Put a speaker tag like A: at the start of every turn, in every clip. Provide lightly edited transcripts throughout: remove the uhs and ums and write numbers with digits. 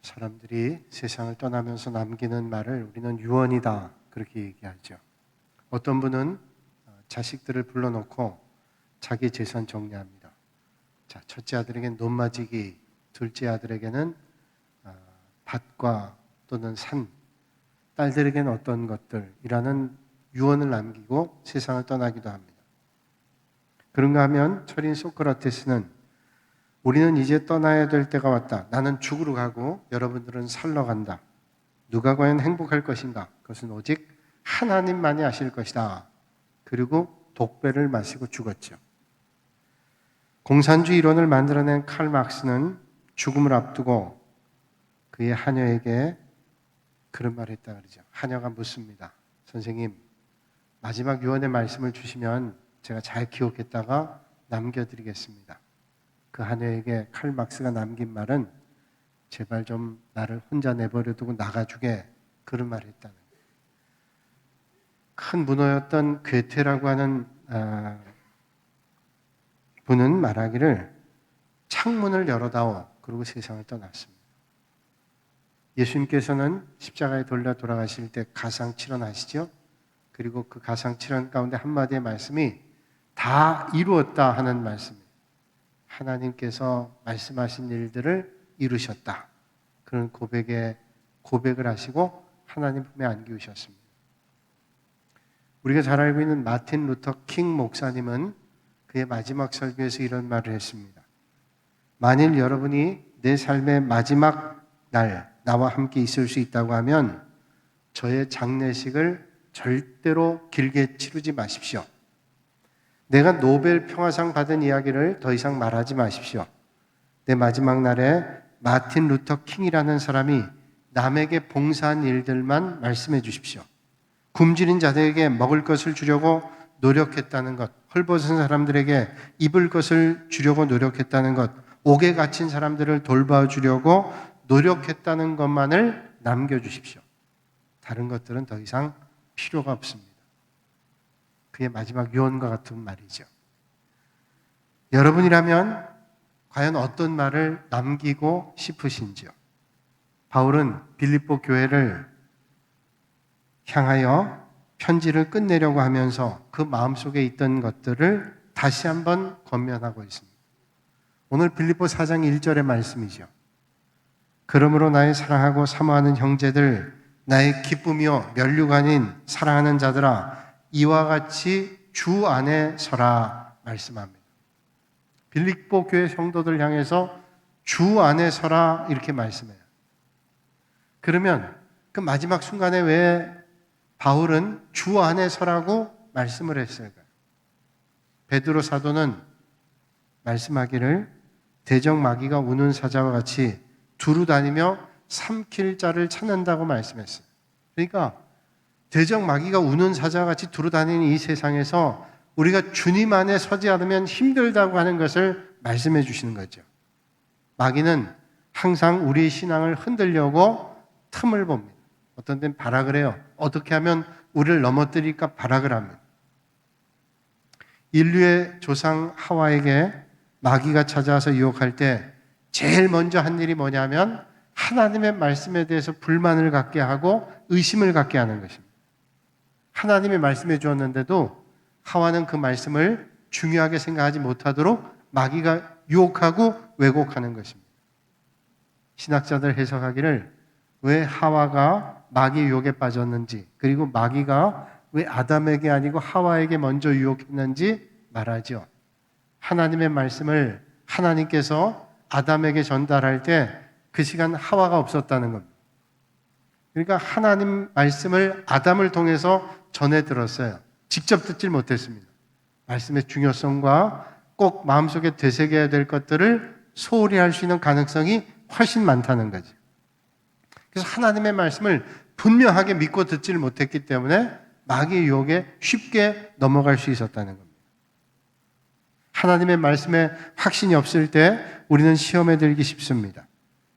A: 사람들이 세상을 떠나면서 남기는 말을 우리는 유언이다 그렇게 얘기하죠. 어떤 분은 자식들을 불러놓고 자기 재산 정리합니다. 자, 첫째 아들에게는 논마지기, 둘째 아들에게는 밭과 또는 산, 딸들에게는 어떤 것들이라는 유언을 남기고 세상을 떠나기도 합니다. 그런가 하면 철인 소크라테스는 우리는 이제 떠나야 될 때가 왔다. 나는 죽으러 가고 여러분들은 살러 간다. 누가 과연 행복할 것인가? 그것은 오직 하나님만이 아실 것이다. 그리고 독배를 마시고 죽었죠. 공산주의 이론을 만들어낸 칼 막스는 죽음을 앞두고 그의 하녀에게 그런 말을 했다 그러죠. 하녀가 묻습니다. 선생님, 마지막 유언의 말씀을 주시면 제가 잘 기억했다가 남겨드리겠습니다. 그 하녀에게 칼 막스가 남긴 말은 제발 좀 나를 혼자 내버려두고 나가주게, 그런 말을 했다는 거예요. 큰 문호였던 괴테라고 하는 분은 말하기를 창문을 열어다오, 그리고 세상을 떠났습니다. 예수님께서는 십자가에 돌아가실 때 가상칠언 하시죠? 그리고 그 가상칠언 가운데 한마디의 말씀이 다 이루었다 하는 말씀입니다. 하나님께서 말씀하신 일들을 이루셨다. 그런 고백을 하시고 하나님 품에 안기우셨습니다. 우리가 잘 알고 있는 마틴 루터 킹 목사님은 그의 마지막 설교에서 이런 말을 했습니다. 만일 여러분이 내 삶의 마지막 날 나와 함께 있을 수 있다고 하면 저의 장례식을 절대로 길게 치르지 마십시오. 내가 노벨 평화상 받은 이야기를 더 이상 말하지 마십시오. 내 마지막 날에 마틴 루터 킹이라는 사람이 남에게 봉사한 일들만 말씀해 주십시오. 굶주린 자들에게 먹을 것을 주려고 노력했다는 것, 헐벗은 사람들에게 입을 것을 주려고 노력했다는 것, 옥에 갇힌 사람들을 돌봐주려고 노력했다는 것만을 남겨주십시오. 다른 것들은 더 이상 필요가 없습니다. 그의 마지막 유언과 같은 말이죠. 여러분이라면 과연 어떤 말을 남기고 싶으신지요? 바울은 빌립보 교회를 향하여 편지를 끝내려고 하면서 그 마음속에 있던 것들을 다시 한번 권면하고 있습니다. 오늘 빌립보 4장 1절의 말씀이죠. 그러므로 나의 사랑하고 사모하는 형제들, 나의 기쁨이요 면류관 아닌 사랑하는 자들아, 이와 같이 주 안에 서라 말씀합니다. 빌립보 교회 성도들 향해서 주 안에 서라 이렇게 말씀해요. 그러면 그 마지막 순간에 왜 바울은 주 안에 서라고 말씀을 했을까요? 베드로 사도는 말씀하기를 대적 마귀가 우는 사자와 같이 두루 다니며 삼킬 자를 찾는다고 말씀했어요. 그러니까 대적 마귀가 우는 사자와 같이 두루 다니는 이 세상에서 우리가 주님 안에 서지 않으면 힘들다고 하는 것을 말씀해 주시는 거죠. 마귀는 항상 우리의 신앙을 흔들려고 틈을 봅니다. 어떤 때는 발악을 해요. 어떻게 하면 우리를 넘어뜨릴까 발악을 합니다. 인류의 조상 하와에게 마귀가 찾아와서 유혹할 때 제일 먼저 한 일이 뭐냐면 하나님의 말씀에 대해서 불만을 갖게 하고 의심을 갖게 하는 것입니다. 하나님의 말씀해 주었는데도 하와는 그 말씀을 중요하게 생각하지 못하도록 마귀가 유혹하고 왜곡하는 것입니다. 신학자들 해석하기를 왜 하와가 마귀 유혹에 빠졌는지, 그리고 마귀가 왜 아담에게 아니고 하와에게 먼저 유혹했는지 말하죠. 하나님의 말씀을 하나님께서 아담에게 전달할 때 그 시간 하와가 없었다는 겁니다. 그러니까 하나님 말씀을 아담을 통해서 전해 들었어요. 직접 듣질 못했습니다. 말씀의 중요성과 꼭 마음속에 되새겨야 될 것들을 소홀히 할 수 있는 가능성이 훨씬 많다는 거죠. 그래서 하나님의 말씀을 분명하게 믿고 듣지를 못했기 때문에 마귀의 유혹에 쉽게 넘어갈 수 있었다는 겁니다. 하나님의 말씀에 확신이 없을 때 우리는 시험에 들기 쉽습니다.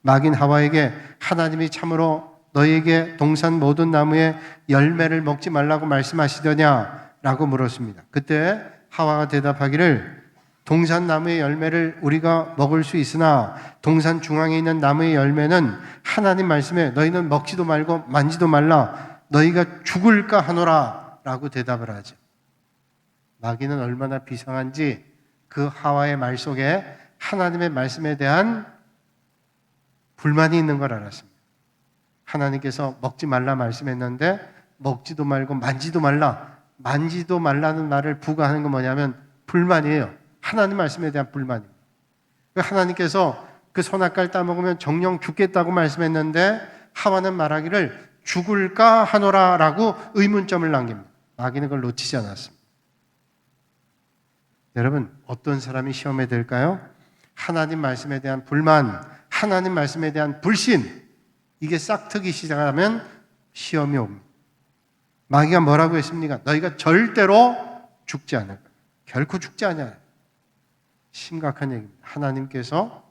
A: 마귀는 하와에게 하나님이 참으로 너에게 동산 모든 나무의 열매를 먹지 말라고 말씀하시더냐라고 물었습니다. 그때 하와가 대답하기를 동산 나무의 열매를 우리가 먹을 수 있으나 동산 중앙에 있는 나무의 열매는 하나님 말씀에 너희는 먹지도 말고 만지도 말라 너희가 죽을까 하노라 라고 대답을 하죠. 마귀는 얼마나 비상한지 그 하와의 말 속에 하나님의 말씀에 대한 불만이 있는 걸 알았습니다. 하나님께서 먹지 말라 말씀했는데 먹지도 말고 만지도 말라는 말을 부과하는 건 뭐냐면 불만이에요. 하나님 말씀에 대한 불만입니다. 하나님께서 그 선악과를 따먹으면 정령 죽겠다고 말씀했는데 하와는 말하기를 죽을까 하노라 라고 의문점을 남깁니다. 마귀는 그걸 놓치지 않았습니다. 여러분, 어떤 사람이 시험에 들까요? 하나님 말씀에 대한 불만, 하나님 말씀에 대한 불신, 이게 싹트기 시작하면 시험이 옵니다. 마귀가 뭐라고 했습니까? 너희가 절대로 죽지 않을 거야. 결코 죽지 않아요. 심각한 얘기입니다. 하나님께서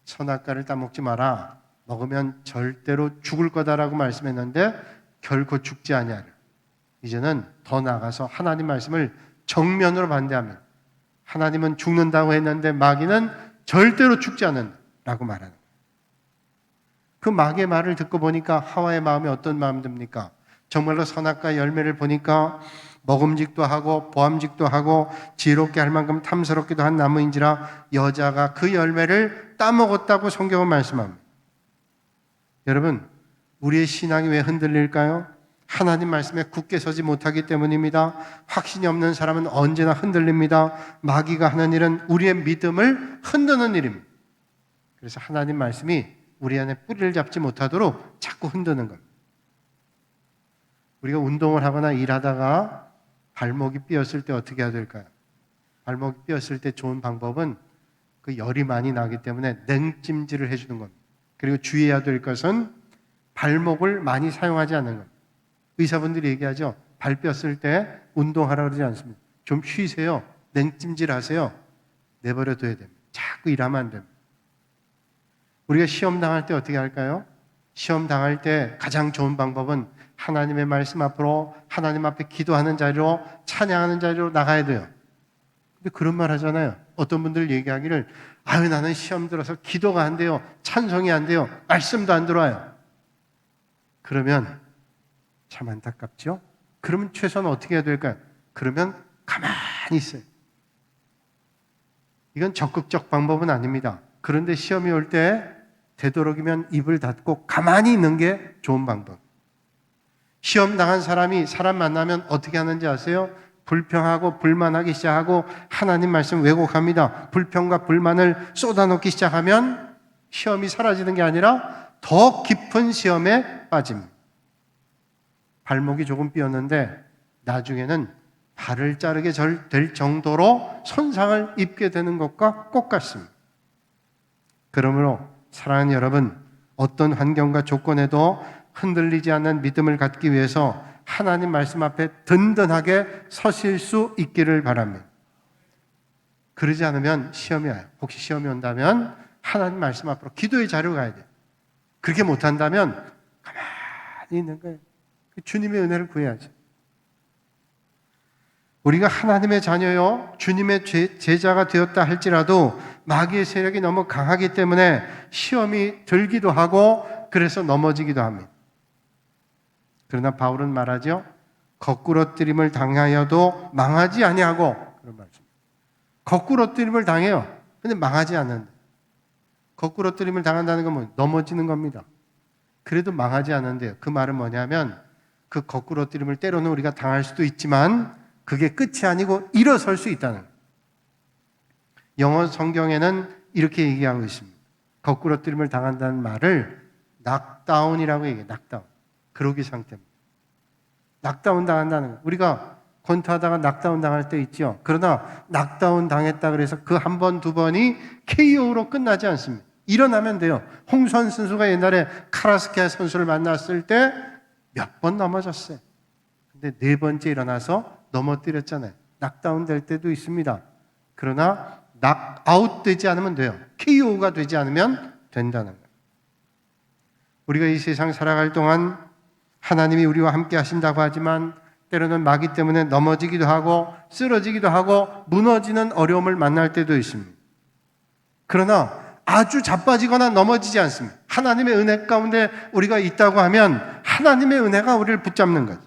A: 선악과를 따먹지 마라. 먹으면 절대로 죽을 거다라고 말씀했는데 결코 죽지 아니하리라. 이제는 더 나아가서 하나님 말씀을 정면으로 반대합니다. 하나님은 죽는다고 했는데 마귀는 절대로 죽지 않는다라고 말하는 거예요. 그 마귀의 말을 듣고 보니까 하와의 마음이 어떤 마음 듭니까? 정말로 선악과의 열매를 보니까 먹음직도 하고 보암직도 하고 지혜롭게 할 만큼 탐스럽기도 한 나무인지라 여자가 그 열매를 따먹었다고 성경은 말씀합니다. 여러분, 우리의 신앙이 왜 흔들릴까요? 하나님 말씀에 굳게 서지 못하기 때문입니다. 확신이 없는 사람은 언제나 흔들립니다. 마귀가 하는 일은 우리의 믿음을 흔드는 일입니다. 그래서 하나님 말씀이 우리 안에 뿌리를 잡지 못하도록 자꾸 흔드는 겁니다. 우리가 운동을 하거나 일하다가 발목이 삐었을 때 어떻게 해야 될까요? 발목이 삐었을 때 좋은 방법은 그 열이 많이 나기 때문에 냉찜질을 해주는 겁니다. 그리고 주의해야 될 것은 발목을 많이 사용하지 않는 겁니다. 의사분들이 얘기하죠. 발 삐었을 때 운동하라 그러지 않습니다. 좀 쉬세요. 냉찜질 하세요. 내버려 둬야 됩니다. 자꾸 일하면 안 됩니다. 우리가 시험 당할 때 어떻게 할까요? 시험 당할 때 가장 좋은 방법은 하나님의 말씀 앞으로 하나님 앞에 기도하는 자리로 찬양하는 자리로 나가야 돼요. 근데 그런 말 하잖아요. 어떤 분들 얘기하기를 아유 나는 시험 들어서 기도가 안 돼요. 찬송이 안 돼요. 말씀도 안 들어와요. 그러면 참 안타깝죠? 그러면 최소한 어떻게 해야 될까요? 그러면 가만히 있어요. 이건 적극적 방법은 아닙니다. 그런데 시험이 올 때 되도록이면 입을 닫고 가만히 있는 게 좋은 방법. 시험 당한 사람이 사람 만나면 어떻게 하는지 아세요? 불평하고 불만하기 시작하고 하나님 말씀 왜곡합니다. 불평과 불만을 쏟아놓기 시작하면 시험이 사라지는 게 아니라 더 깊은 시험에 빠집니다. 발목이 조금 삐었는데 나중에는 발을 자르게 될 정도로 손상을 입게 되는 것과 똑같습니다. 그러므로 사랑하는 여러분, 어떤 환경과 조건에도 흔들리지 않는 믿음을 갖기 위해서 하나님 말씀 앞에 든든하게 서실 수 있기를 바랍니다. 그러지 않으면 시험이 와요. 혹시 시험이 온다면 하나님 말씀 앞으로 기도의 자리로 가야 돼요. 그렇게 못한다면 가만히 있는 거예요. 주님의 은혜를 구해야죠. 우리가 하나님의 자녀요, 주님의 제자가 되었다 할지라도 마귀의 세력이 너무 강하기 때문에 시험이 들기도 하고 그래서 넘어지기도 합니다. 그러나 바울은 말하죠. 거꾸러뜨림을 당하여도 망하지 아니하고 그런 말씀. 거꾸러뜨림을 당해요. 근데 망하지 않는다. 거꾸러뜨림을 당한다는 건 뭐 넘어지는 겁니다. 그래도 망하지 않는데요. 그 말은 뭐냐면 그 거꾸러뜨림을 때로는 우리가 당할 수도 있지만 그게 끝이 아니고 일어설 수 있다는 거예요. 영어 성경에는 이렇게 얘기하고 있습니다. 거꾸러뜨림을 당한다는 말을 낙다운이라고 얘기해요. 낙다운. 그러기 상태입니다. 낙다운 당한다는 거예요. 우리가 권투하다가 낙다운 당할 때 있죠. 그러나 낙다운 당했다 그래서 그 한 번, 두 번이 KO로 끝나지 않습니다. 일어나면 돼요. 홍수환 선수가 옛날에 카라스케 선수를 만났을 때 몇 번 넘어졌어요. 근데 네 번째 일어나서 넘어뜨렸잖아요. 낙다운 될 때도 있습니다. 그러나 낙아웃 되지 않으면 돼요. KO가 되지 않으면 된다는 거예요. 우리가 이 세상 살아갈 동안 하나님이 우리와 함께 하신다고 하지만 때로는 마귀 때문에 넘어지기도 하고 쓰러지기도 하고 무너지는 어려움을 만날 때도 있습니다. 그러나 아주 자빠지거나 넘어지지 않습니다. 하나님의 은혜 가운데 우리가 있다고 하면 하나님의 은혜가 우리를 붙잡는 거죠.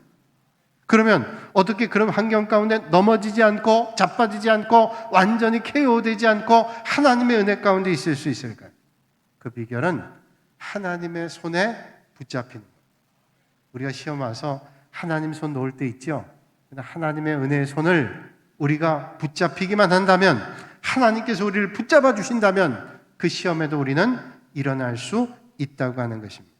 A: 그러면 어떻게 그런 환경 가운데 넘어지지 않고 자빠지지 않고 완전히 KO되지 않고 하나님의 은혜 가운데 있을 수 있을까요? 그 비결은 하나님의 손에 붙잡히는 거예요. 우리가 시험 와서 하나님 손 놓을 때 있죠. 하나님의 은혜의 손을 우리가 붙잡히기만 한다면, 하나님께서 우리를 붙잡아 주신다면 그 시험에도 우리는 일어날 수 있다고 하는 것입니다.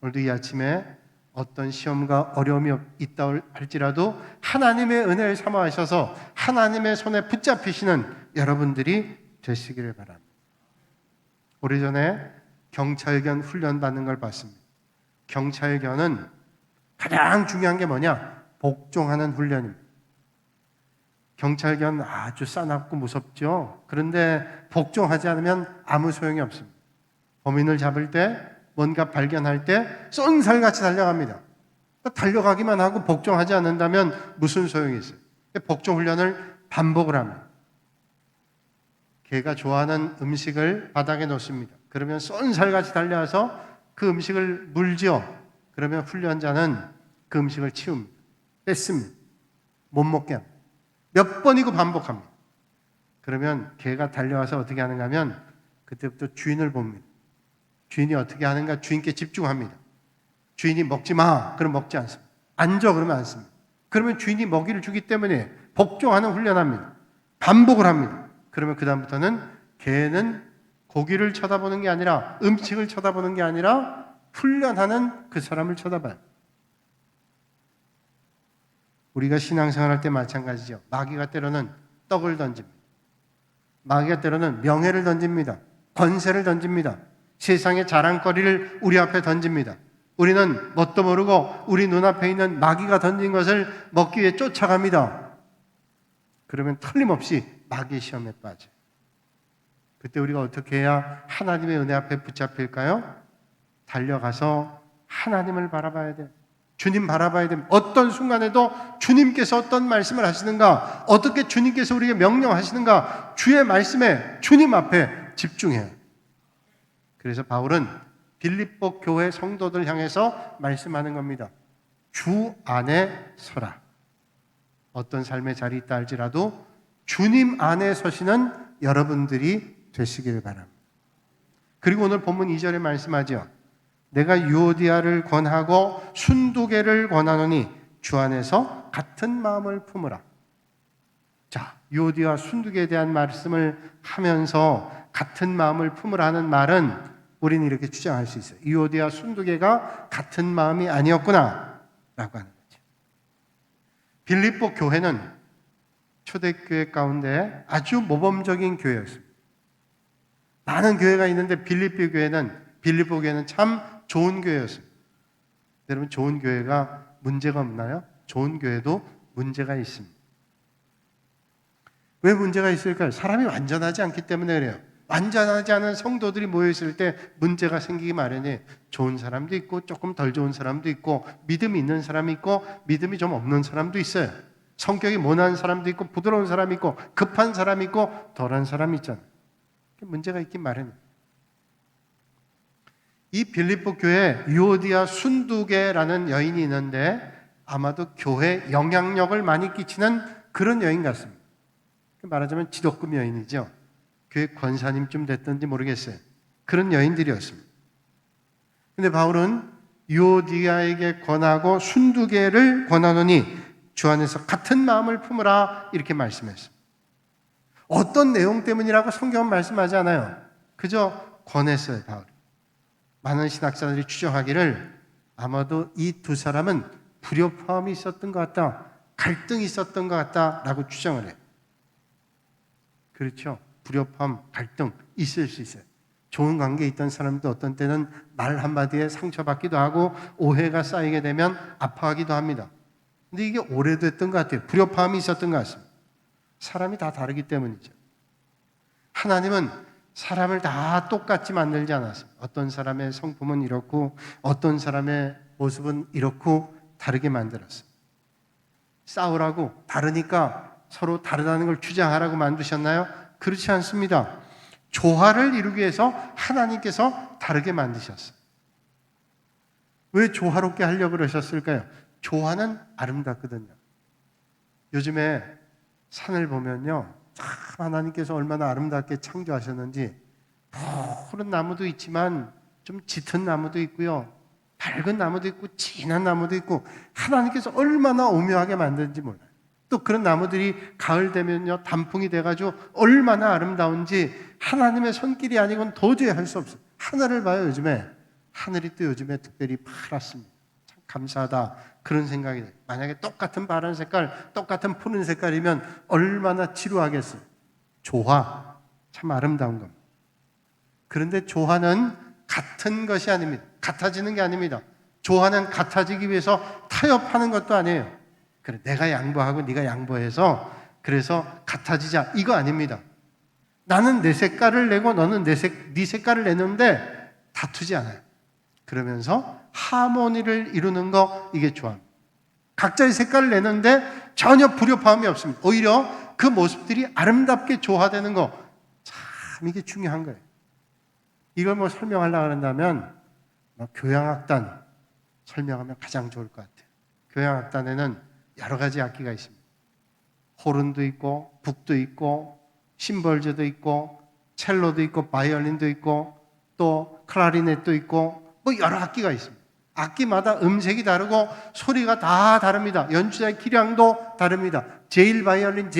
A: 오늘도 이 아침에 어떤 시험과 어려움이 있다 할지라도 하나님의 은혜를 삼아하셔서 하나님의 손에 붙잡히시는 여러분들이 되시기를 바랍니다. 오래전에 경찰견 훈련 받는 걸 봤습니다. 경찰견은 가장 중요한 게 뭐냐? 복종하는 훈련입니다. 경찰견 아주 싸납고 무섭죠. 그런데 복종하지 않으면 아무 소용이 없습니다. 범인을 잡을 때, 뭔가 발견할 때 쏜살같이 달려갑니다. 달려가기만 하고 복종하지 않는다면 무슨 소용이 있어요? 복종 훈련을 반복을 합니다. 개가 좋아하는 음식을 바닥에 놓습니다. 그러면 쏜살같이 달려와서 그 음식을 물죠. 그러면 훈련자는 그 음식을 치웁니다. 뺐습니다. 못 먹게 합니다. 몇 번이고 반복합니다. 그러면 개가 달려와서 어떻게 하는가 하면 그때부터 주인을 봅니다. 주인이 어떻게 하는가 주인께 집중합니다. 주인이 먹지 마. 그럼 먹지 않습니다. 앉아. 그러면 앉습니다. 그러면 주인이 먹이를 주기 때문에 복종하는 훈련합니다. 반복을 합니다. 그러면 그 다음부터는 개는 고기를 쳐다보는 게 아니라, 음식을 쳐다보는 게 아니라 훈련하는 그 사람을 쳐다봐요. 우리가 신앙생활할 때 마찬가지죠. 마귀가 때로는 떡을 던집니다. 마귀가 때로는 명예를 던집니다. 권세를 던집니다. 세상의 자랑거리를 우리 앞에 던집니다. 우리는 뭣도 모르고 우리 눈앞에 있는 마귀가 던진 것을 먹기 위해 쫓아갑니다. 그러면 틀림없이 마귀의 시험에 빠져요. 그때 우리가 어떻게 해야 하나님의 은혜 앞에 붙잡힐까요? 달려가서 하나님을 바라봐야 돼요. 주님 바라봐야 됩니다. 어떤 순간에도 주님께서 어떤 말씀을 하시는가, 어떻게 주님께서 우리에게 명령하시는가, 주의 말씀에, 주님 앞에 집중해요. 그래서 바울은 빌립보 교회 성도들 향해서 말씀하는 겁니다. 주 안에 서라. 어떤 삶의 자리에 있다 할지라도 주님 안에 서시는 여러분들이 되시기를 바랍니다. 그리고 오늘 본문 2절에 말씀하죠. 내가 유오디아를 권하고 순두개를 권하노니 주 안에서 같은 마음을 품으라. 자, 유오디아 순두개에 대한 말씀을 하면서 같은 마음을 품으라는 말은 우리는 이렇게 주장할 수 있어요. 유오디아 순두개가 같은 마음이 아니었구나 라고 하는 거죠. 빌립보 교회는 초대교회 가운데 아주 모범적인 교회였습니다. 많은 교회가 있는데 빌립보 교회는 참 좋은 교회였습니다. 여러분, 좋은 교회가 문제가 없나요? 좋은 교회도 문제가 있습니다. 왜 문제가 있을까요? 사람이 완전하지 않기 때문에 그래요. 완전하지 않은 성도들이 모여있을 때 문제가 생기기 마련이에요. 좋은 사람도 있고 조금 덜 좋은 사람도 있고, 믿음이 있는 사람이 있고 믿음이 좀 없는 사람도 있어요. 성격이 모난 사람도 있고 부드러운 사람이 있고 급한 사람이 있고 덜한 사람이 있잖아요. 문제가 있긴 마련이에요. 이 빌립보 교회에 유오디아 순두개라는 여인이 있는데 아마도 교회에 영향력을 많이 끼치는 그런 여인 같습니다. 말하자면 지도급 여인이죠. 교회 권사님쯤 됐던지 모르겠어요. 그런 여인들이었습니다. 근데 바울은 유오디아에게 권하고 순두개를 권하노니 주 안에서 같은 마음을 품으라 이렇게 말씀했습니다. 어떤 내용 때문이라고 성경은 말씀하지 않아요. 그저 권했어요, 바울이. 많은 신학자들이 추정하기를 아마도 이 두 사람은 불협화음이 있었던 것 같다, 갈등이 있었던 것 같다라고 추정을 해요. 그렇죠. 불협화음, 갈등 있을 수 있어요. 좋은 관계에 있던 사람도 어떤 때는 말 한마디에 상처받기도 하고 오해가 쌓이게 되면 아파하기도 합니다. 근데 이게 오래됐던 것 같아요. 불협화음이 있었던 것 같습니다. 사람이 다 다르기 때문이죠. 하나님은 사람을 다 똑같이 만들지 않았습니다. 어떤 사람의 성품은 이렇고 어떤 사람의 모습은 이렇고 다르게 만들었어요. 싸우라고 다르니까 서로 다르다는 걸 주장하라고 만드셨나요? 그렇지 않습니다. 조화를 이루기 위해서 하나님께서 다르게 만드셨어요. 왜 조화롭게 하려고 그러셨을까요? 조화는 아름답거든요. 요즘에 산을 보면요, 참 하나님께서 얼마나 아름답게 창조하셨는지, 푸른 나무도 있지만 좀 짙은 나무도 있고요, 밝은 나무도 있고 진한 나무도 있고, 하나님께서 얼마나 오묘하게 만드는지 몰라요. 또 그런 나무들이 가을 되면요 단풍이 돼가지고 얼마나 아름다운지 하나님의 손길이 아니고는 도저히 할 수 없어요. 하늘을 봐요. 요즘에 하늘이 또 요즘에 특별히 파랗습니다. 참 감사하다 그런 생각이 돼요. 만약에 똑같은 파란 색깔, 똑같은 푸른 색깔이면 얼마나 지루하겠어요. 조화, 참 아름다운 겁니다. 그런데 조화는 같은 것이 아닙니다. 같아지는 게 아닙니다. 조화는 같아지기 위해서 타협하는 것도 아니에요. 그래, 내가 양보하고 네가 양보해서 그래서 같아지자, 이거 아닙니다. 나는 내 색깔을 내고 너는 네 색깔을 내는데 다투지 않아요. 그러면서 하모니를 이루는 거, 이게 조화입니다. 각자의 색깔을 내는데 전혀 불협화음이 없습니다. 오히려 그 모습들이 아름답게 조화되는 거, 참 이게 중요한 거예요. 이걸 뭐 설명하려고 한다면 교향악단 설명하면 가장 좋을 것 같아요. 교향악단에는 여러 가지 악기가 있습니다. 호른도 있고 북도 있고 심벌제도 있고 첼로도 있고 바이올린도 있고 또 클라리넷도 있고 뭐 여러 악기가 있습니다. 악기마다 음색이 다르고 소리가 다 다릅니다. 연주자의 기량도 다릅니다. 제1바이올린,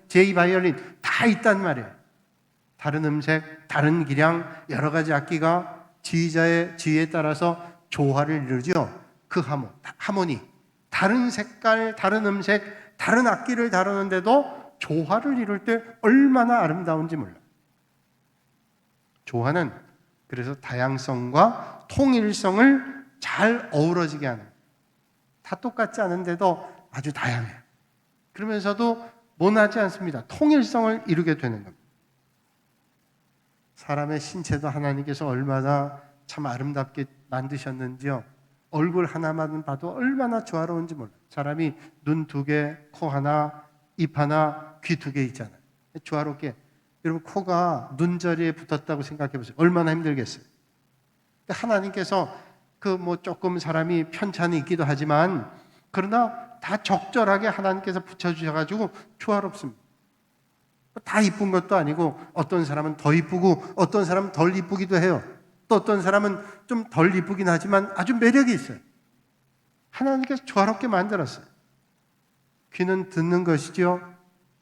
A: 제2바이올린 다 있단 말이에요. 다른 음색, 다른 기량, 여러 가지 악기가 지휘자의 지휘에 따라서 조화를 이루죠. 그 하모니. 다른 색깔, 다른 음색, 다른 악기를 다루는데도 조화를 이룰 때 얼마나 아름다운지 몰라요. 조화는 그래서 다양성과 통일성을 잘 어우러지게 하는, 다 똑같지 않은데도 아주 다양해요. 그러면서도 모나지 않습니다. 통일성을 이루게 되는 겁니다. 사람의 신체도 하나님께서 얼마나 참 아름답게 만드셨는지요. 얼굴 하나만 봐도 얼마나 조화로운지 몰라요. 사람이 눈 2개, 코 하나, 입 하나, 귀 2개 있잖아요. 조화롭게. 여러분, 코가 눈자리에 붙었다고 생각해 보세요. 얼마나 힘들겠어요. 하나님께서 그 뭐 조금 사람이 편차는 있기도 하지만 그러나 다 적절하게 하나님께서 붙여주셔가지고 조화롭습니다. 다 이쁜 것도 아니고 어떤 사람은 더 이쁘고 어떤 사람은 덜 이쁘기도 해요. 또 어떤 사람은 좀 덜 이쁘긴 하지만 아주 매력이 있어요. 하나님께서 조화롭게 만들었어요. 귀는 듣는 것이죠.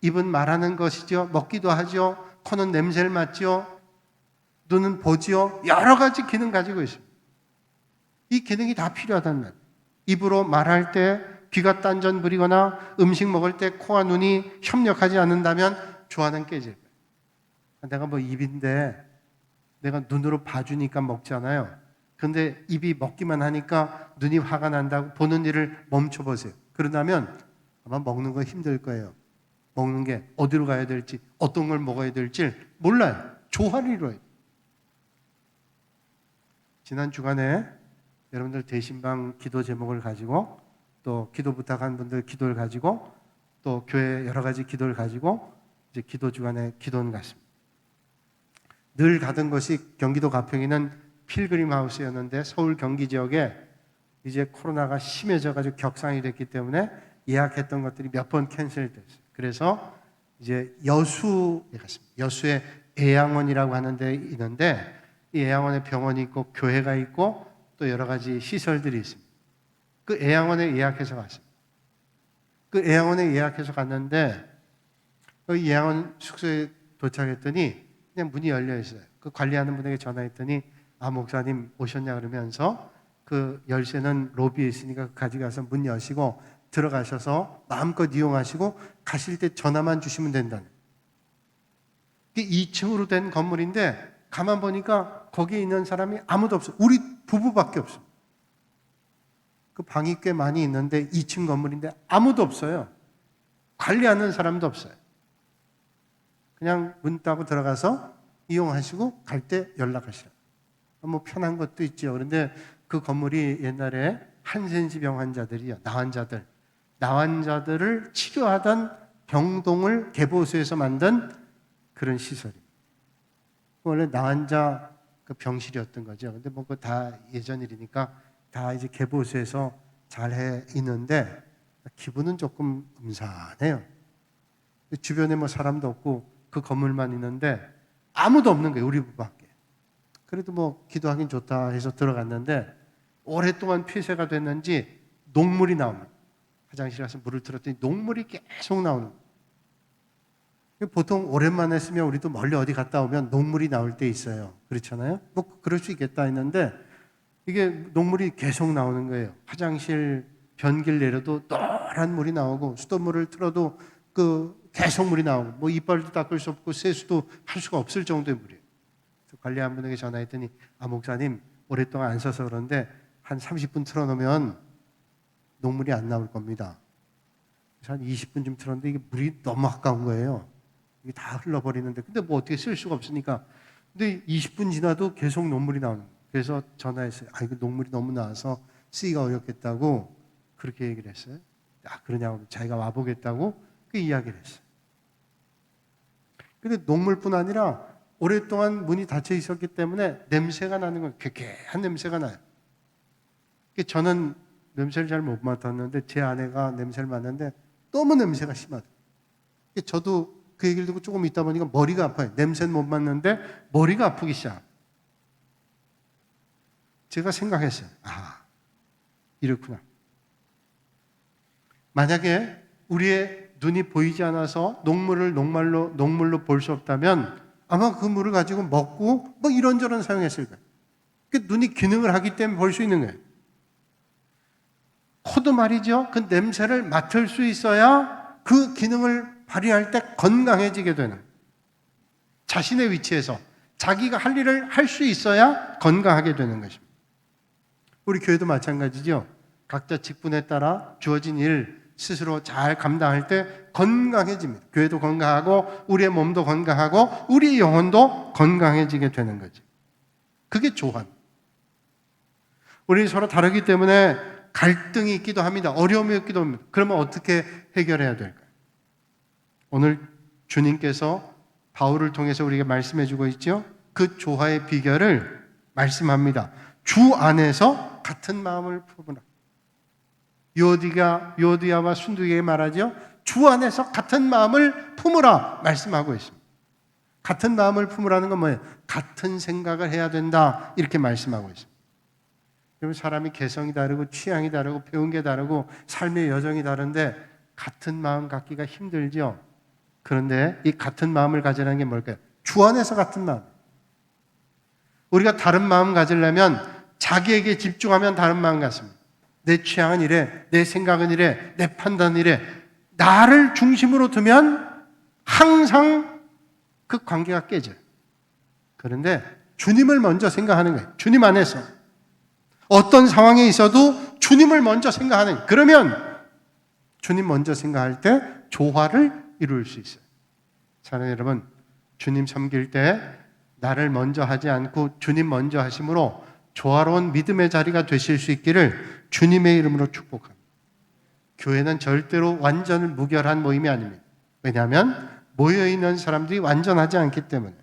A: 입은 말하는 것이죠. 먹기도 하죠. 코는 냄새를 맡죠. 눈은 보지요. 여러 가지 기능 가지고 있습니다. 이 기능이 다 필요하단 말이에요. 입으로 말할 때 귀가 딴전 부리거나 음식 먹을 때 코와 눈이 협력하지 않는다면 조화는 깨질 거예요. 내가 뭐 입인데 내가 눈으로 봐주니까 먹잖아요. 그런데 입이 먹기만 하니까 눈이 화가 난다고 보는 일을 멈춰보세요. 그러다면 아마 먹는 거 힘들 거예요. 먹는 게 어디로 가야 될지, 어떤 걸 먹어야 될지 몰라요. 조화를 이루어요. 지난 주간에 여러분들 대신방 기도 제목을 가지고 또 기도 부탁한 분들 기도를 가지고 또 교회 여러 가지 기도를 가지고 이제 기도 주간에 기도는 갔습니다. 늘 가던 것이 경기도 가평에 필그림 하우스였는데 서울 경기 지역에 이제 코로나가 심해져 가지고 격상이 됐기 때문에 예약했던 것들이 몇 번 캔슬됐어요. 그래서 이제 여수에 갔습니다. 여수에 애양원이라고 하는 데 있는데 이 애양원에 병원이 있고 교회가 있고 또 여러 가지 시설들이 있습니다. 그 애양원에 예약해서 갔습니다. 그 애양원에 예약해서 갔는데 그 애양원 숙소에 도착했더니 그냥 문이 열려 있어요. 그 관리하는 분에게 전화했더니 목사님 오셨냐 그러면서 그 열쇠는 로비에 있으니까 가져가서 문 여시고 들어가셔서 마음껏 이용하시고 가실 때 전화만 주시면 된다는. 이게 2층으로 된 건물인데 가만 보니까 거기에 있는 사람이 아무도 없어요. 우리 부부밖에 없어요. 그 방이 꽤 많이 있는데 2층 건물인데 아무도 없어요. 관리하는 사람도 없어요. 그냥 문 따고 들어가서 이용하시고 갈 때 연락하시라. 뭐 편한 것도 있죠. 그런데 그 건물이 옛날에 한센시병 환자들이요. 나환자들을 치료하던 병동을 개보수해서 만든 그런 시설입니다. 원래 나환자 그 병실이었던 거죠. 근데 뭐 그 다 예전 일이니까 다 이제 개보수해서 잘 해 있는데 기분은 조금 음산해요. 주변에 뭐 사람도 없고 그 건물만 있는데 아무도 없는 거예요. 우리 부부밖에. 그래도 뭐 기도하긴 좋다 해서 들어갔는데 오랫동안 폐쇄가 됐는지 녹물이 나옵니다. 화장실 가서 물을 틀었더니 녹물이 계속 나오는 거예요. 보통 오랜만에 쓰면 우리도 멀리 어디 갔다 오면 녹물이 나올 때 있어요. 그렇잖아요? 뭐 그럴 수 있겠다 했는데 이게 녹물이 계속 나오는 거예요. 화장실 변기를 내려도 노란 물이 나오고 수돗물을 틀어도 그 계속 물이 나오고 뭐 이빨도 닦을 수 없고 세수도 할 수가 없을 정도의 물이에요. 관리 한 분에게 전화했더니 목사님 오랫동안 안 써서 그런데 한 30분 틀어놓으면 녹물이 안 나올 겁니다. 그래서 한 20분쯤 틀었는데 이게 물이 너무 아까운 거예요. 이게 다 흘러버리는데 근데 뭐 어떻게 쓸 수가 없으니까 근데 20분 지나도 계속 녹물이 나오는 거예요. 그래서 전화했어요. 이거 녹물이 너무 나와서 쓰기가 어렵겠다고 그렇게 얘기를 했어요. 그러냐고 자기가 와보겠다고 그 이야기를 했어요. 근데 녹물뿐 아니라 오랫동안 문이 닫혀 있었기 때문에 냄새가 나는 거예요. 괴괴한 냄새가 나요. 저는 냄새를 잘 못 맡았는데 제 아내가 냄새를 맡는데 너무 냄새가 심하다. 저도 그 얘기를 듣고 조금 있다 보니까 머리가 아파요. 냄새는 못 맡는데 머리가 아프기 시작. 제가 생각했어요. 이렇구나. 만약에 우리의 눈이 보이지 않아서 녹물로 볼 수 없다면 아마 그 물을 가지고 먹고 뭐 이런저런 사용했을 거예요. 눈이 기능을 하기 때문에 볼 수 있는 거예요. 코도 말이죠. 그 냄새를 맡을 수 있어야 그 기능을 발휘할 때 건강해지게 되는 자신의 위치에서 자기가 할 일을 할 수 있어야 건강하게 되는 것입니다. 우리 교회도 마찬가지죠. 각자 직분에 따라 주어진 일 스스로 잘 감당할 때 건강해집니다. 교회도 건강하고 우리의 몸도 건강하고 우리의 영혼도 건강해지게 되는 거죠. 그게 조화. 우리 서로 다르기 때문에 갈등이 있기도 합니다. 어려움이 있기도 합니다. 그러면 어떻게 해결해야 될까요? 오늘 주님께서 바울을 통해서 우리에게 말씀해 주고 있죠. 그 조화의 비결을 말씀합니다. 주 안에서 같은 마음을 품으라. 요디야와 순두에게 말하죠. 주 안에서 같은 마음을 품으라 말씀하고 있습니다. 같은 마음을 품으라는 건 뭐예요? 같은 생각을 해야 된다 이렇게 말씀하고 있습니다. 여러분 사람이 개성이 다르고 취향이 다르고 배운 게 다르고 삶의 여정이 다른데 같은 마음 갖기가 힘들죠. 그런데 이 같은 마음을 가지라는 게 뭘까요? 주 안에서 같은 마음. 우리가 다른 마음 가지려면 자기에게 집중하면 다른 마음 같습니다. 내 취향은 이래, 내 생각은 이래, 내 판단은 이래. 나를 중심으로 두면 항상 그 관계가 깨져요. 그런데 주님을 먼저 생각하는 거예요. 주님 안에서. 어떤 상황에 있어도 주님을 먼저 생각하는 거예요. 그러면 주님 먼저 생각할 때 조화를 이룰 수 있어요. 사랑하는 여러분, 주님 섬길 때 나를 먼저 하지 않고 주님 먼저 하심으로 조화로운 믿음의 자리가 되실 수 있기를 주님의 이름으로 축복합니다. 교회는 절대로 완전 무결한 모임이 아닙니다. 왜냐하면 모여있는 사람들이 완전하지 않기 때문에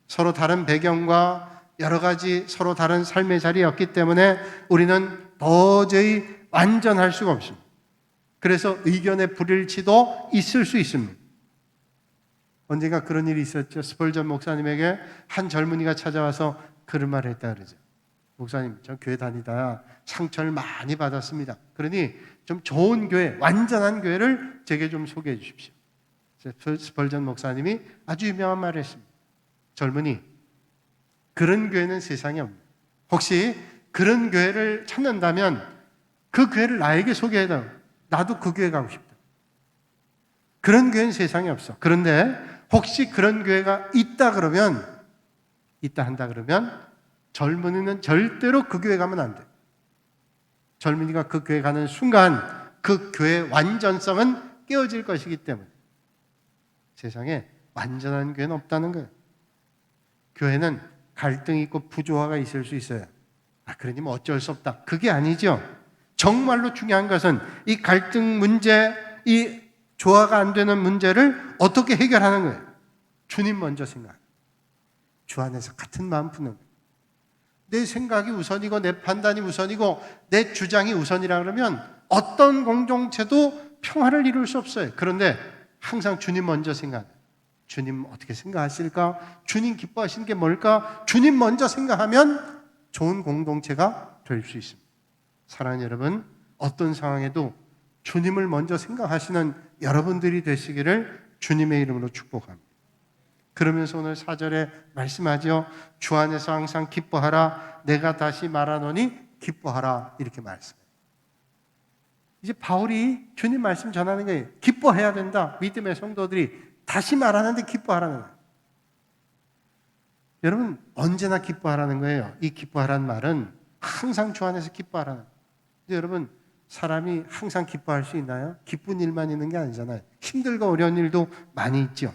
A: 서로 다른 배경과 여러 가지 서로 다른 삶의 자리였기 때문에 우리는 도저히 완전할 수가 없습니다. 그래서 의견의 불일치도 있을 수 있습니다. 언젠가 그런 일이 있었죠. 스펄전 목사님에게 한 젊은이가 찾아와서 그런 말을 했다 그러죠. 목사님, 저 교회 다니다 상처를 많이 받았습니다. 그러니 좀 좋은 교회, 완전한 교회를 제게 좀 소개해 주십시오. 스펄전 목사님이 아주 유명한 말을 했습니다. 젊은이, 그런 교회는 세상에 없습니다. 혹시 그런 교회를 찾는다면 그 교회를 나에게 소개해달라고. 나도 그 교회 가고 싶다. 그런 교회는 세상에 없어. 그런데 혹시 그런 교회가 있다 한다 그러면 젊은이는 절대로 그 교회 가면 안 돼. 젊은이가 그 교회 가는 순간 그 교회의 완전성은 깨어질 것이기 때문에 세상에 완전한 교회는 없다는 거예요. 교회는 갈등이 있고 부조화가 있을 수 있어요. 그러니 뭐 어쩔 수 없다. 그게 아니죠. 정말로 중요한 것은 이 갈등 문제, 이 조화가 안 되는 문제를 어떻게 해결하는 거예요? 주님 먼저 생각. 주 안에서 같은 마음 품는 거예요. 내 생각이 우선이고 내 판단이 우선이고 내 주장이 우선이라 그러면 어떤 공동체도 평화를 이룰 수 없어요. 그런데 항상 주님 먼저 생각해요. 주님 어떻게 생각하실까? 주님 기뻐하시는 게 뭘까? 주님 먼저 생각하면 좋은 공동체가 될 수 있습니다. 사랑하는 여러분, 어떤 상황에도 주님을 먼저 생각하시는 여러분들이 되시기를 주님의 이름으로 축복합니다. 그러면서 오늘 4절에 말씀하죠. 주 안에서 항상 기뻐하라. 내가 다시 말하노니 기뻐하라. 이렇게 말씀해요. 이제 바울이 주님 말씀 전하는 거예요. 기뻐해야 된다. 믿음의 성도들이 다시 말하는데 기뻐하라는 거예요. 여러분, 언제나 기뻐하라는 거예요. 이 기뻐하라는 말은 항상 주 안에서 기뻐하라는 거예요. 근데 여러분, 사람이 항상 기뻐할 수 있나요? 기쁜 일만 있는 게 아니잖아요. 힘들고 어려운 일도 많이 있죠.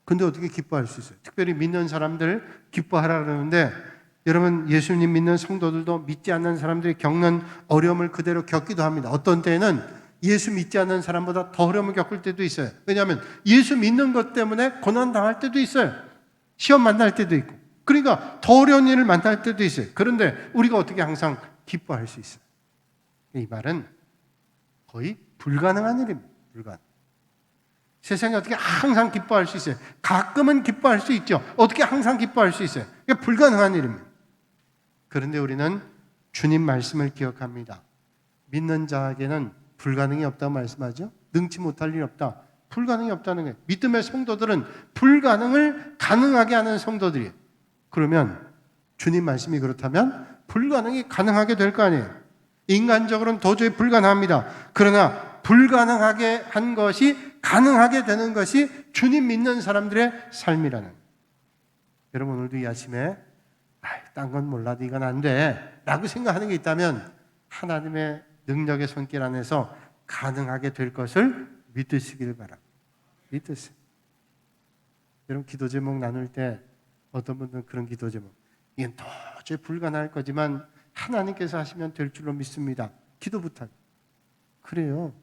A: 근데 어떻게 기뻐할 수 있어요? 특별히 믿는 사람들 기뻐하라 그러는데 여러분, 예수님 믿는 성도들도 믿지 않는 사람들이 겪는 어려움을 그대로 겪기도 합니다. 어떤 때는 예수 믿지 않는 사람보다 더 어려움을 겪을 때도 있어요. 왜냐하면 예수 믿는 것 때문에 고난 당할 때도 있어요. 시험 만날 때도 있고. 그러니까 더 어려운 일을 만날 때도 있어요. 그런데 우리가 어떻게 항상 기뻐할 수 있어요? 이 말은 거의 불가능한 일입니다. 불가능. 세상에 어떻게 항상 기뻐할 수 있어요? 가끔은 기뻐할 수 있죠. 어떻게 항상 기뻐할 수 있어요? 이게 불가능한 일입니다. 그런데 우리는 주님 말씀을 기억합니다. 믿는 자에게는 불가능이 없다고 말씀하죠. 능치 못할 일이 없다. 불가능이 없다는 거예요. 믿음의 성도들은 불가능을 가능하게 하는 성도들이에요. 그러면 주님 말씀이 그렇다면 불가능이 가능하게 될 거 아니에요. 인간적으로는 도저히 불가능합니다. 그러나 불가능하게 한 것이 가능하게 되는 것이 주님 믿는 사람들의 삶이라는 거예요. 여러분, 오늘도 이 아침에 딴 건 몰라도 이건 안 돼 라고 생각하는 게 있다면 하나님의 능력의 손길 안에서 가능하게 될 것을 믿으시길 바랍니다. 믿으세요. 여러분, 기도 제목 나눌 때 어떤 분들은 그런 기도 제목, 이건 도저히 불가능할 거지만 하나님께서 하시면 될 줄로 믿습니다. 기도 부탁. 그래요.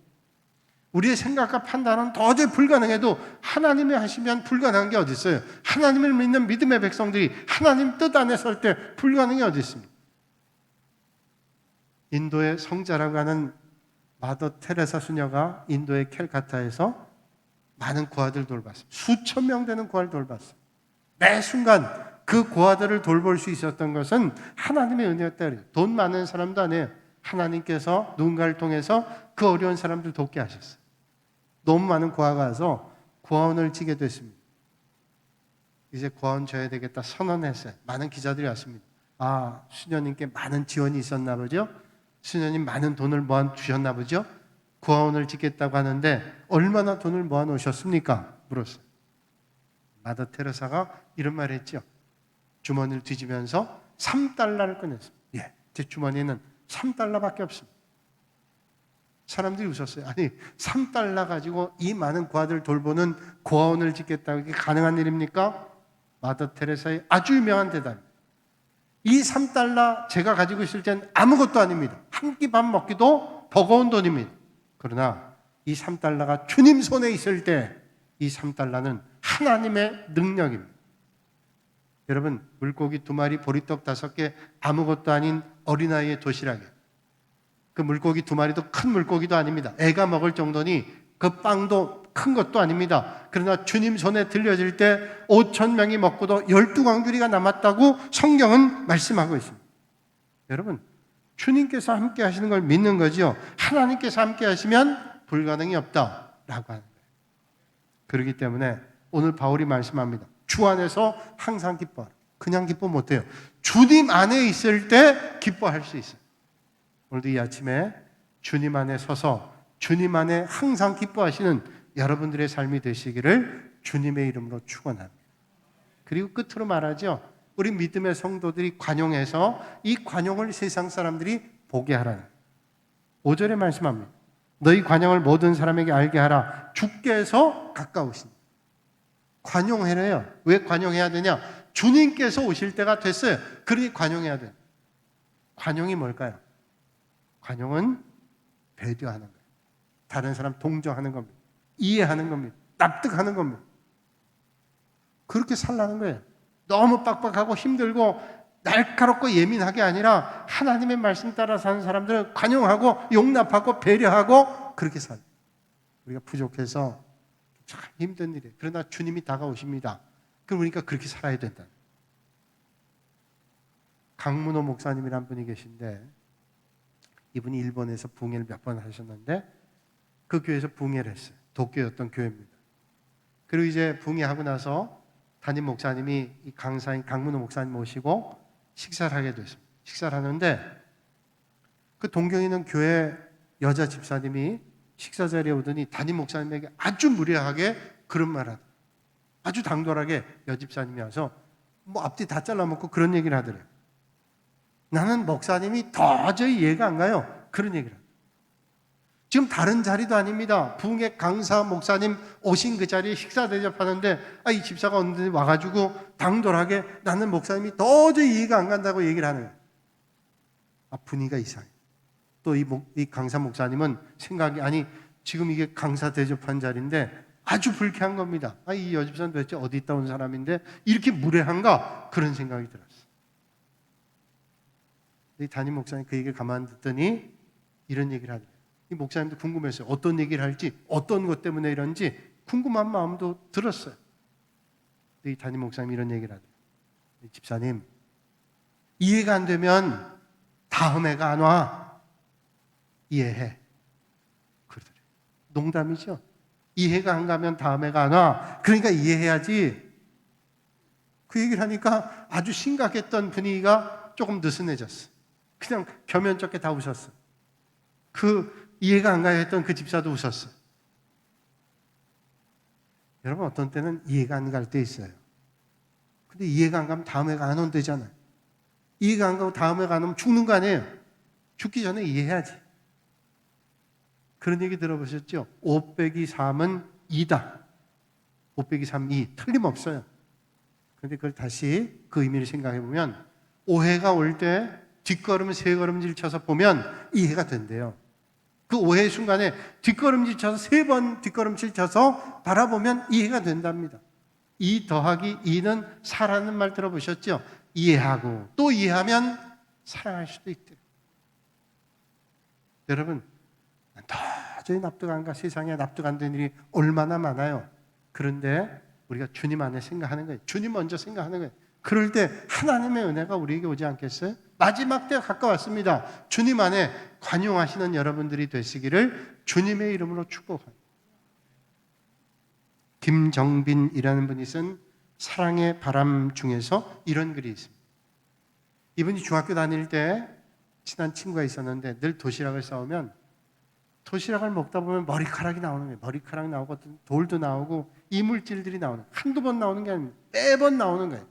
A: 우리의 생각과 판단은 도저히 불가능해도 하나님이 하시면 불가능한 게 어디 있어요? 하나님을 믿는 믿음의 백성들이 하나님 뜻 안에 설 때 불가능이 어디 있습니까? 인도의 성자라고 하는 마더 테레사 수녀가 인도의 캘카타에서 많은 고아들 돌봤어요. 수천 명 되는 고아를 돌봤어요. 매 순간 그 고아들을 돌볼 수 있었던 것은 하나님의 은혜였다 그래요. 돈 많은 사람도 아니에요. 하나님께서 누군가를 통해서 그 어려운 사람들 돕게 하셨어요. 너무 많은 고아가 와서 고아원을 지게 됐습니다. 이제 고아원 줘야 되겠다 선언했어요. 많은 기자들이 왔습니다. 아, 수녀님께 많은 지원이 있었나 보죠? 수녀님 많은 돈을 모아 주셨나 보죠? 고아원을 짓겠다고 하는데 얼마나 돈을 모아 놓으셨습니까? 물었어요. 마더 테레사가 이런 말을 했죠. 주머니를 뒤지면서 3달러를 꺼냈어요. 예, 제 주머니에는 3달러밖에 없습니다. 사람들이 웃었어요. 아니, 3달러 가지고 이 많은 고아들 돌보는 고아원을 짓겠다고 이게 가능한 일입니까? 마더 테레사의 아주 유명한 대답입니다. 이 3달러 제가 가지고 있을 땐 아무것도 아닙니다. 한 끼 밥 먹기도 버거운 돈입니다. 그러나 이 3달러가 주님 손에 있을 때 이 3달러는 하나님의 능력입니다. 여러분, 물고기 2마리, 보리떡 5개, 아무것도 아닌 어린아이의 도시락이에요. 그 물고기 2마리도 큰 물고기도 아닙니다. 애가 먹을 정도니 그 빵도 큰 것도 아닙니다. 그러나 주님 손에 들려질 때 5,000명이 먹고도 12광주리가 남았다고 성경은 말씀하고 있습니다. 여러분, 주님께서 함께 하시는 걸 믿는 거죠. 하나님께서 함께 하시면 불가능이 없다라고 하는 거예요. 그렇기 때문에 오늘 바울이 말씀합니다. 주 안에서 항상 기뻐하라. 그냥 기뻐 못해요. 주님 안에 있을 때 기뻐할 수 있어요. 오늘도 이 아침에 주님 안에 서서 주님 안에 항상 기뻐하시는 여러분들의 삶이 되시기를 주님의 이름으로 축원합니다. 그리고 끝으로 말하죠. 우리 믿음의 성도들이 관용해서 이 관용을 세상 사람들이 보게 하라는 5절에 말씀합니다. 너희 관용을 모든 사람에게 알게 하라. 주께서 가까우시니. 관용해래요. 왜 관용해야 되냐? 주님께서 오실 때가 됐어요. 그러니 관용해야 돼요. 관용이 뭘까요? 관용은 배려하는 거예요. 다른 사람 동정하는 겁니다. 이해하는 겁니다. 납득하는 겁니다. 그렇게 살라는 거예요. 너무 빡빡하고 힘들고 날카롭고 예민하게 아니라 하나님의 말씀 따라 사는 사람들은 관용하고 용납하고 배려하고 그렇게 살아요. 우리가 부족해서 참 힘든 일이에요. 그러나 주님이 다가오십니다. 그러니까 그렇게 살아야 된다. 강문호 목사님이란 분이 계신데 이분이 일본에서 붕해를 몇 번 하셨는데 그 교회에서 붕해를 했어요. 도쿄였던 교회입니다. 그리고 이제 붕해하고 나서 담임 목사님이 이 강사인 강문호 목사님 모시고 식사를 하게 됐습니다. 식사를 하는데 그 동경에 있는 교회 여자 집사님이 식사 자리에 오더니 담임 목사님에게 아주 무례하게 그런 말을 하더라고요. 아주 당돌하게 여집사님이 와서 뭐 앞뒤 다 잘라먹고 그런 얘기를 하더래요. 나는 목사님이 도저히 이해가 안 가요. 그런 얘기를 하더라고요. 지금 다른 자리도 아닙니다. 붕해 강사 목사님 오신 그 자리에 식사 대접하는데 이 집사가 언제 와가지고 당돌하게 나는 목사님이 도저히 이해가 안 간다고 얘기를 하는 거예요. 분위기가 이상해. 또 이 강사 목사님은 생각이 아니 지금 이게 강사 대접한 자리인데 아주 불쾌한 겁니다. 이 여집사는 도대체 어디 있다 온 사람인데 이렇게 무례한가? 그런 생각이 들었어요. 이 담임 목사님 그 얘기를 가만 듣더니 이런 얘기를 하더라고요. 이 목사님도 궁금했어요. 어떤 얘기를 할지, 어떤 것 때문에 이런지 궁금한 마음도 들었어요. 이 담임 목사님이 이런 얘기를 하더라고요. 집사님, 이해가 안 되면 다음 해가 안 와. 이해해. 그러더래요. 농담이죠. 이해가 안 가면 다음 해가 안 와. 그러니까 이해해야지. 그 얘기를 하니까 아주 심각했던 분위기가 조금 느슨해졌어. 그냥 겸연쩍게 다 웃었어. 그 이해가 안 가야 했던 그 집사도 웃었어. 여러분 어떤 때는 이해가 안 갈 때 있어요. 근데 이해가 안 가면 다음 해가 안 온대잖아요. 이해가 안 가고 다음 해가 안 오면 죽는 거 아니에요. 죽기 전에 이해해야지. 그런 얘기 들어보셨죠? 5 빼기 3은 2다. 5 빼기 3, 2. 틀림없어요. 그런데 그걸 다시 그 의미를 생각해 보면 오해가 올 때 뒷걸음 세 걸음질 쳐서 보면 이해가 된대요. 그 오해의 순간에 뒷걸음질 쳐서 3번 뒷걸음질 쳐서 바라보면 이해가 된답니다. 2 더하기 2는 사라는 말 들어보셨죠? 이해하고 또 이해하면 사랑할 수도 있대요. 여러분 도저히 납득 안 가. 세상에 납득 안 되는 일이 얼마나 많아요. 그런데 우리가 주님 안에 생각하는 거예요. 주님 먼저 생각하는 거예요. 그럴 때 하나님의 은혜가 우리에게 오지 않겠어요? 마지막 때가 가까웠습니다. 주님 안에 관용하시는 여러분들이 되시기를 주님의 이름으로 축복합니다. 김정빈이라는 분이 쓴 사랑의 바람 중에서 이런 글이 있습니다. 이분이 중학교 다닐 때 친한 친구가 있었는데 늘 도시락을 싸우면 도시락을 먹다 보면 머리카락이 나오는 거예요. 머리카락 나오고 돌도 나오고 이물질들이 나오는 거예요. 한두 번 나오는 게 아닙니다. 매번 나오는 거예요.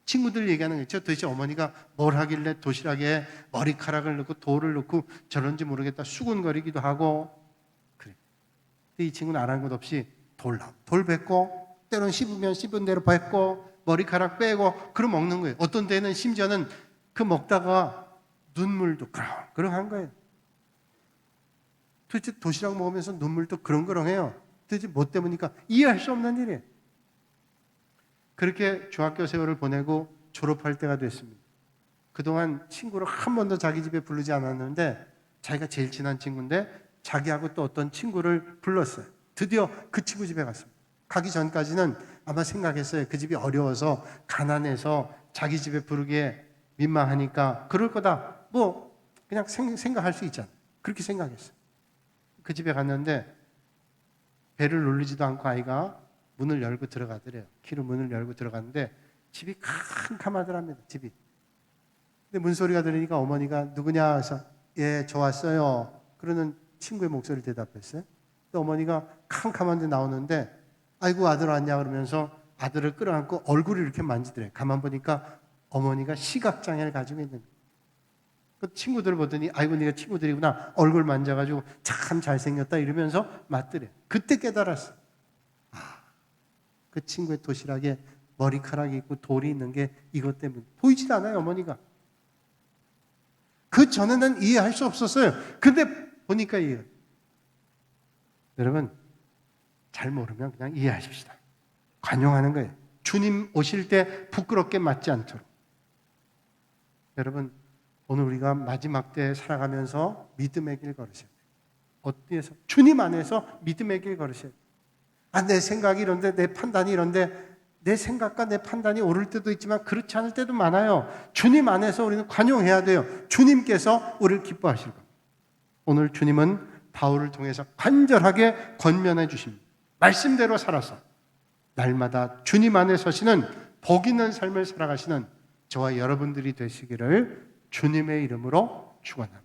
A: 친구들 얘기하는 거예요. 도대체 어머니가 뭘 하길래 도시락에 머리카락을 넣고 돌을 넣고 저런지 모르겠다 수군거리기도 하고 그래. 근데 이 친구는 안 한 것 없이 돌 뱉고 때로는 씹으면 씹은 대로 뱉고 머리카락 빼고 그럼 먹는 거예요. 어떤 데는 심지어는 그 먹다가 눈물도 그렁그렁한 거예요. 도대체 도시락 먹으면서 눈물도 그렁그렁해요. 도대체 뭐 때문이니까 이해할 수 없는 일이에요. 그렇게 중학교 세월을 보내고 졸업할 때가 됐습니다. 그동안 친구를 한 번도 자기 집에 부르지 않았는데 자기가 제일 친한 친구인데 자기하고 또 어떤 친구를 불렀어요. 드디어 그 친구 집에 갔습니다. 가기 전까지는 아마 생각했어요. 그 집이 어려워서 가난해서 자기 집에 부르기에 민망하니까 그럴 거다. 뭐 그냥 생각할 수 있잖아요. 그렇게 생각했어요. 그 집에 갔는데 배를 눌리지도 않고 아이가 문을 열고 들어가더래요. 키로 문을 열고 들어갔는데 집이 캄캄하더랍니다. 집이. 근데 문소리가 들으니까 어머니가 누구냐 해서 예, 저 왔어요. 그러는 친구의 목소리를 대답했어요. 근데 어머니가 캄캄한데 나오는데 아이고 아들 왔냐 그러면서 아들을 끌어안고 얼굴을 이렇게 만지더래요. 가만 보니까 어머니가 시각장애를 가지고 있는 거예요. 그 친구들을 보더니 아이고 네가 친구들이구나 얼굴 만져가지고 참 잘생겼다 이러면서 맞더래요. 그때 깨달았어요. 그 친구의 도시락에 머리카락이 있고 돌이 있는 게 이것 때문에 보이지도 않아요. 어머니가. 그 전에는 이해할 수 없었어요. 근데 보니까 이해해요. 여러분 잘 모르면 그냥 이해하십시다. 관용하는 거예요. 주님 오실 때 부끄럽게 맞지 않도록. 여러분, 오늘 우리가 마지막 때 살아가면서 믿음의 길 걸으셔야 돼요. 어디에서? 주님 안에서 믿음의 길 걸으셔야 돼요. 내 생각이 이런데, 내 판단이 이런데, 내 생각과 내 판단이 옳을 때도 있지만 그렇지 않을 때도 많아요. 주님 안에서 우리는 관용해야 돼요. 주님께서 우리를 기뻐하실 겁니다. 오늘 주님은 바울을 통해서 간절하게 권면해 주십니다. 말씀대로 살아서 날마다 주님 안에 서시는 복 있는 삶을 살아가시는 저와 여러분들이 되시기를 주님의 이름으로 축원합니다.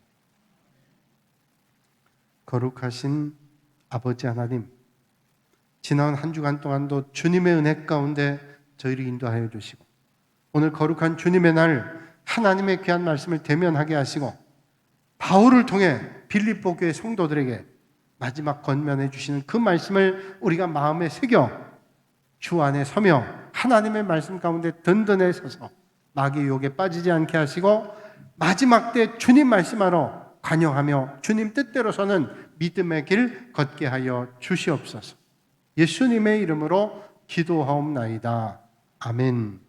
A: 거룩하신 아버지 하나님, 지난 한 주간 동안도 주님의 은혜 가운데 저희를 인도하여 주시고 오늘 거룩한 주님의 날 하나님의 귀한 말씀을 대면하게 하시고 바울을 통해 빌립보 교회 성도들에게 마지막 권면해 주시는 그 말씀을 우리가 마음에 새겨 주 안에 서며 하나님의 말씀 가운데 든든해 서서 마귀의 유혹에 빠지지 않게 하시고 마지막 때 주님 말씀하러 관용하며 주님 뜻대로 서는 믿음의 길 걷게 하여 주시옵소서. 예수님의 이름으로 기도하옵나이다. 아멘.